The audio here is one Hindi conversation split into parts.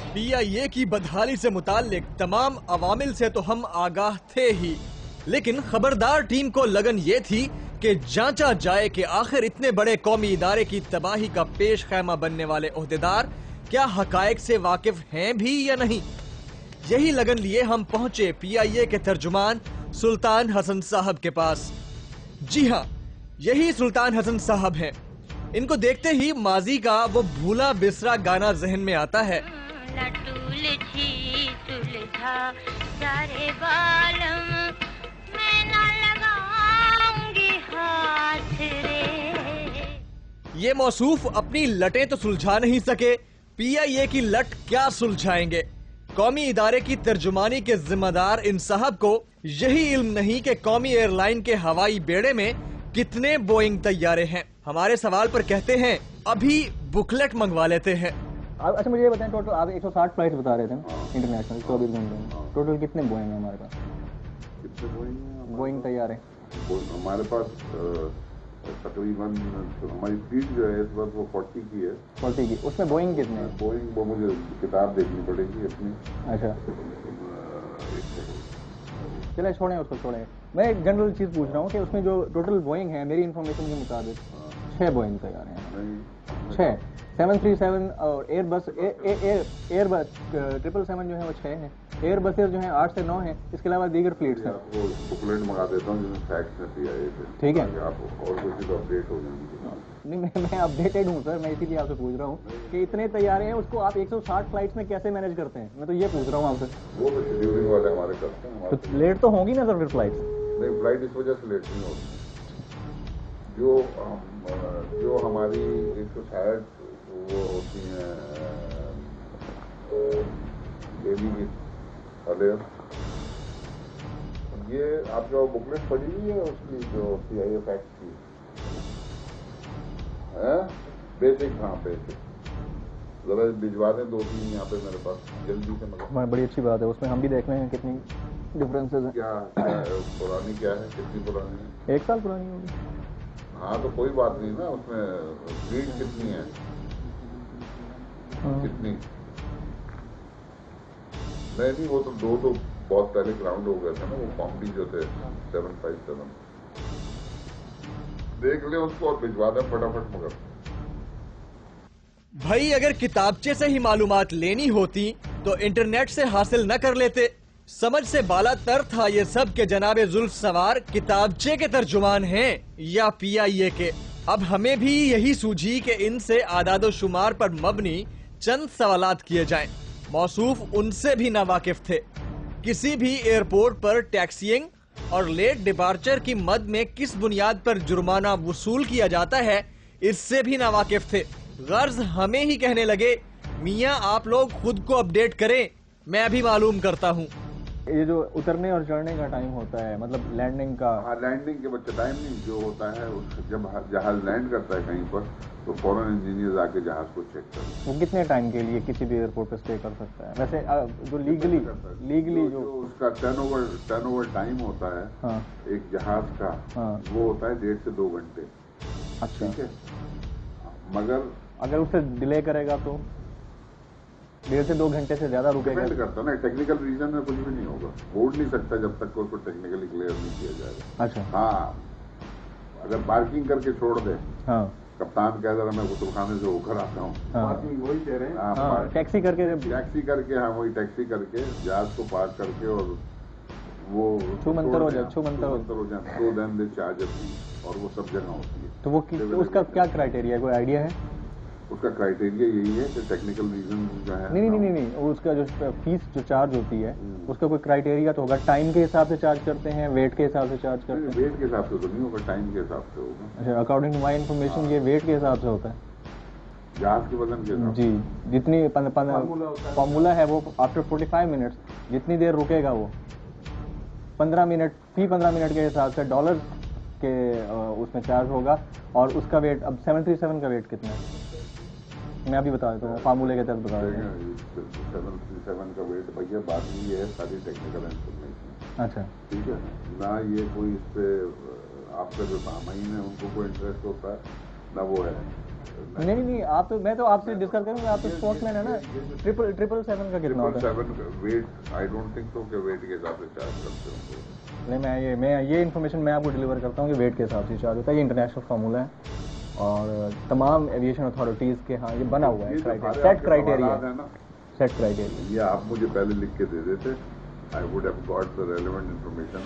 PIA की बदहाली से मुताल्लिक तमाम अवामिल से तो हम आगाह थे ही, लेकिन खबरदार टीम को लगन ये थी कि जांचा जाए कि आखिर इतने बड़े कौमी इदारे की तबाही का पेश खैमा बनने वाले ओहदेदार क्या हकायक से वाकिफ हैं भी या नहीं। यही लगन लिए हम पहुंचे PIA के तर्जुमान सुल्तान हसन साहब के पास। जी हाँ, यही सुल्तान हसन साहब हैं। इनको देखते ही माजी का वो भूला बिसरा गाना जहन में आता है। ये मौसूफ अपनी लटें तो सुलझा नहीं सके, PIA की लट क्या सुलझाएंगे। कौमी इदारे की तर्जुमानी के जिम्मेदार इन साहब को यही इल्म नहीं कि कौमी एयरलाइन के हवाई बेड़े में कितने बोइंग तैयारे हैं। हमारे सवाल पर कहते हैं अभी बुकलेट मंगवा लेते हैं। अच्छा मुझे ये बताएं, टोटल आप 160 फ्लाइट बता रहे थे इंटरनेशनल 24 घंटे में, टोटल कितने बोइंग है हमारे पास? कितने बोइंग तैयार है हमारे पास? तकरीबन हमारी स्पीड जो है इस वक्त वो 40 की है। 40 की। उसमें बोइंग कितने हैं? बोइंग वो मुझे किताब देखनी पड़ेगी अपनी। अच्छा चले छोड़ें उसको, छोड़ें। मैं एक जनरल चीज़ पूछ रहा हूँ कि उसमें जो टोटल बोइंग है मेरी इन्फॉर्मेशन के मुताबिक 6 बोइंग तैयार हैं। 6 737 और एयरबस 777 जो है वो 6 हैं। एयरबसेस जो हैं 8 से 9 हैं। इसके अलावा दीगर फ्लीट्स हैं। आपको बुकलेट मंगा देता हूँ जिसमें फैक्ट्स में PIA थे। ठीक है, आप और कुछ तो अपडेट हो जाएंगे। नहीं मैं अपडेटेड हूँ सर, मैं इसीलिए आपसे पूछ रहा हूँ कि इतने तैयारे हैं, उसको आप 160 फ्लाइट्स में कैसे मैनेज करते हैं? मैं तो ये पूछ रहा हूँ आपसे। वो तो शेड्यूलिंग वाले हमारे करते हैं। तो लेट तो होंगी ना सर फिर फ्लाइट? नहीं, फ्लाइट इस वजह से लेट नहीं होती। जो हमारी 160 वो होती हैं डेली की वाले, ये आपका बुकलेट पड़ी हुई है उसकी जो PIA फैक्ट की है, बेसिक। हाँ बेसिक, जरा भिजवा दें 2-3 यहाँ पे मेरे पास जल्दी से। मतलब बड़ी अच्छी बात है, उसमें हम भी देख रहे हैं कितनी डिफरेंसेस हैं। क्या पुरानी क्या है, कितनी पुरानी है? 1 साल पुरानी होगी। हाँ तो कोई बात नहीं ना, उसमें स्पीड कितनी है? कितनी? नहीं वो तो दो तो बहुत पहले ग्राउंड हो गया था ना, वो कॉमेडी जो थे 757। देख ले उसको और भिजवा दें फटाफट। मगर भाई अगर किताबचे से ही मालूमात लेनी होती तो इंटरनेट से हासिल न कर लेते। समझ से बाला तर था ये सब के जनाबे जुल्फ सवार किताबचे के तर्जुमान हैं या PIA के। अब हमें भी यही सूझी कि इनसे आदादो शुमार पर मबनी चंद सवालात किए जाएं। मौसूफ उनसे भी ना वाकिफ थे। किसी भी एयरपोर्ट पर टैक्सीइंग और लेट डिपार्चर की मद में किस बुनियाद पर जुर्माना वसूल किया जाता है, इससे भी ना वाकिफ थे। गर्ज हमें ही कहने लगे, मियाँ आप लोग खुद को अपडेट करें, मैं अभी मालूम करता हूँ। ये जो उतरने और चढ़ने का टाइम होता है, मतलब लैंडिंग का? हाँ, लैंडिंग के बच्चे टाइम नहीं जो होता है, जब जहाज लैंड करता है कहीं पर तो फौरन इंजीनियर आके जहाज को चेक करते हैं। वो कितने टाइम के लिए किसी भी एयरपोर्ट पे स्टे कर सकता है वैसे? जो लीगली जो उसका टर्नओवर टाइम होता है। हाँ। एक जहाज का। हाँ। वो होता है 1.5 से 2 घंटे। अच्छा ठीक है, मगर अगर उससे डिले करेगा तो 1.5 से 2 घंटे से ज्यादा रुकेगा? डिपेंड करता है ना, टेक्निकल रीजन में कुछ भी नहीं होगा, बोर्ड नहीं सकता जब तक उसको टेक्निकली क्लियर नहीं किया जाएगा। अच्छा हाँ, अगर पार्किंग करके छोड़ दे। हाँ। कप्तान कह रहा मैं गुसलखाने से होकर आता हूँ। पार्किंग वही कह रहे हैं। हाँ, टैक्सी करके हाँ वही टैक्सी करके जहाज को पार्क करके और वो छूमंतर हो जाए तो देन दे चार्ज और वो सब जगह होती है। तो वो उसका क्या क्राइटेरिया है, कोई आइडिया है? उसका क्राइटेरिया यही है कि टेक्निकल रीजन जो है। नहीं, उसका जो फीस जो चार्ज होती है उसका कोई क्राइटेरिया तो होगा? टाइम के हिसाब से चार्ज करते हैं, वेट के हिसाब से चार्ज करते हैं? वेट के हिसाब से तो नहीं होगा, टाइम के हिसाब से होगा। अच्छा, अकॉर्डिंग टू माई इन्फॉर्मेशन ये वेट के हिसाब से होता है, जहाज के वजन के हिसाब। जी, जितनी फॉर्मूला है वो आफ्टर 45 मिनट्स जितनी देर रुकेगा वो 15 मिनट के हिसाब से डॉलर के उसमें चार्ज होगा। और उसका वेट, अब 737 का वेट कितना है मैं अभी बता देता हूँ, फार्मूले के तहत बता देता हूँ। 737 का वेट भैया बात ये है, सारी टेक्निकल इन्फॉर्मेशन। अच्छा ठीक है ना, ये कोई इस पे आपका जो सामाइन है उनको कोई इंटरेस्ट होता है ना, वो है नहीं आप तो, मैं तो आपसे डिस्कस करूंगा, आप तो स्पोर्ट्समैन है ना। 777 का कितना होता है? 777 wait, I don't think so कि वेट के हिसाब से चार्ज करते होंगे। नहीं, मैं ये इन्फॉर्मेशन मैं आपको डिलीवर करता हूँ कि वेट के हिसाब से चार्ज होता है। ये इंटरनेशनल फार्मूला है और तमाम एविएशन अथॉरिटीज़ के यहाँ ये बना हुआ है, सेट क्राइटेरिया। ये आप मुझे पहले लिख के दे देते, I would have got the relevant information.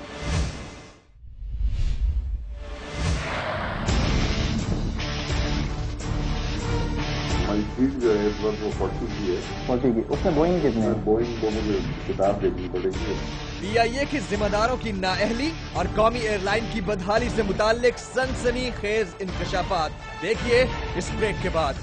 हमारी सीट जो है इस वक्त वो 40 की है। 40 की, उसमें बोइंग कितने हैं? बोइंग को मुझे किताब देखनी पड़ेगी। PIA की जिम्मेदारों की नाअहली और कौमी एयरलाइन की बदहाली से मुताल्लिक सनसनीखेज इंकशाफात देखिए इस ब्रेक के बाद।